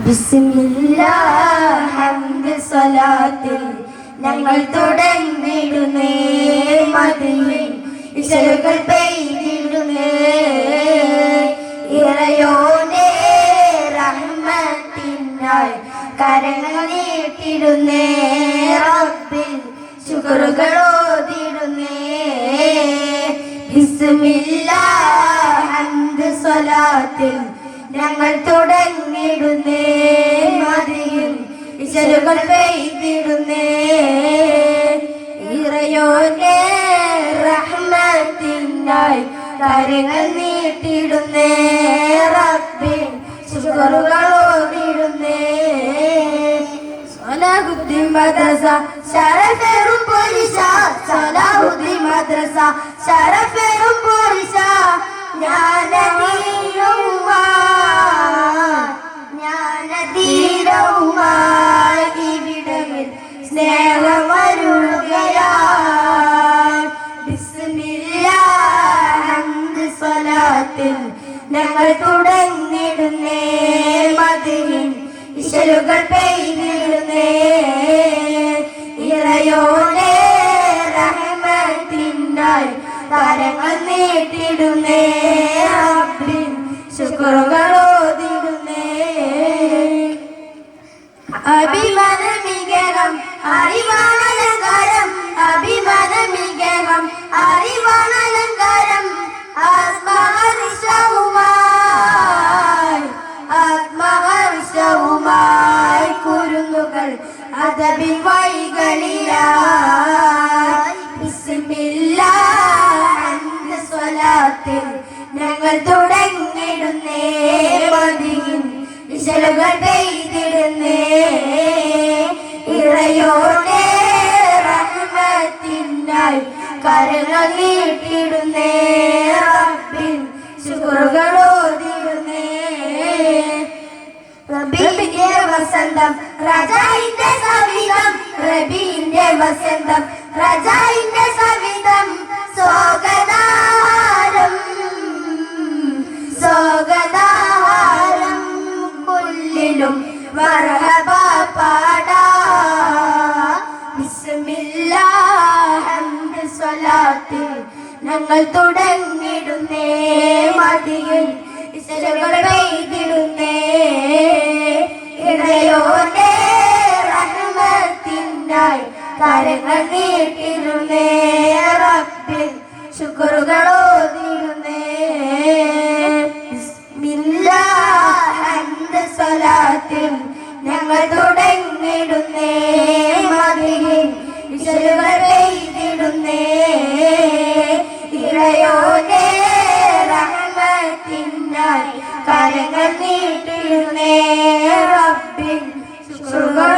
ബിസ്മില്ലാഹ് ഹംദ് സ്വലാത്തിൽ ഞങ്ങൾ തുടങ്ങിടുന്നേ മദീനയിൽ ഇശലുകൾ പെയ്തിടുന്നേ ഇറയോനേ റഹ്മത്തിനായി കരങ്ങൾ നീട്ടിടുന്നേ റബ്ബിൽ ശുക്റുകൾ ഓതിടുന്നേ ബിസ്മില്ലാഹ് ഹംദ് സ്വലാത്തിൽ ഞങ്ങൾ തുടങ്ങിടുന്നേ മദീനയിൽ ഇശലുകൾ പെയ്തിടുന്നേ ഇറയോനേ റഹ്മത്തിനായി കരങ്ങൾ നീട്ടിടുന്നേ റബ്ബിൽ ശുക്റുകൾ ഓതിടുന്നേ സലാഹുദ്ദീൻ മദ്രസ ശരഫേറും പോരിഷ സലാഹുദ്ദീൻ മദ്രസ ശരഫേറും പോരിഷ ജ്ഞാനധീരവുമായി ഇവിടമിൽ സ്നേഹമരുളുകയാൽ ബിസ്മില്ലാഹ് ഹംദ് സ്വലാത്തിൽ ഞങ്ങൾ തുടങ്ങിടുന്നേ മദീനയിൽ ഇശലുകൾ പെയ്തിടുന്നേ ഇറയോനേ റഹ്മത്തിനായി കരങ്ങൾ നീട്ടിടുന്നേ റബ്ബിൻ ശുക്റുകൾ ഓതിടുന്നേ അഭിമാനമികരം അറിവാണലങ്കാരം അഭിമാനമികരം അറിവാണലങ്കാരം ആത്മഹർഷവുമായി കുരുന്നുകൾ അദബിൻ വഴികളിലായി ബിസ്മില്ലാഹ് ഹംദ് സ്വലാത്തിൽ ഞങ്ങൾ തുടങ്ങിടുന്നേ മദീനയിൽ ഇശലുകൾ പെയ്തിടുന്നേ ഇറയോനേ റഹ്മത്തിനായി കരങ്ങൾ നീട്ടിടുന്നേ റബ്ബിൻ ശുക്റുകൾ ഓതിടുന്നേ റബീഇന്റെ വസന്തം റജാഇന്റെ സവിധം റബീഇന്റെ വസന്തം റജാഇന്റെ സവിധം സ്വാഗതാരം സ്വാഗതാരം കുല്ലിലും മർഹബ പാടാ ബിസ്മില്ലാഹ് ഹംദ് സ്വലാത്തിൽ ഞങ്ങൾ തുടങ്ങിടുന്നേ മദീനയിൽ ഇശലുകൾ പെയ്തിടുന്നേ ഇറയോനേ റഹ്മത്തിനായി കരങ്ങൾ നീട്ടിടുന്നേ റബ്ബിൽ ശുക്റുകൾ ഓതിടുന്നേ ബിസ്മില്ലാഹ് ഹംദ് സ്വലാത്തിൽ ഞങ്ങൾ തുടങ്ങിടുന്നേ മദീനയിൽ ഇശലുകൾ പെയ്തിടുന്നേ ഇറയോനേ റഹ്മത്തിനായി കരങ്ങൾ നീട്ടിടുന്നേ റബ്ബിൻ ശുക്റുകൾ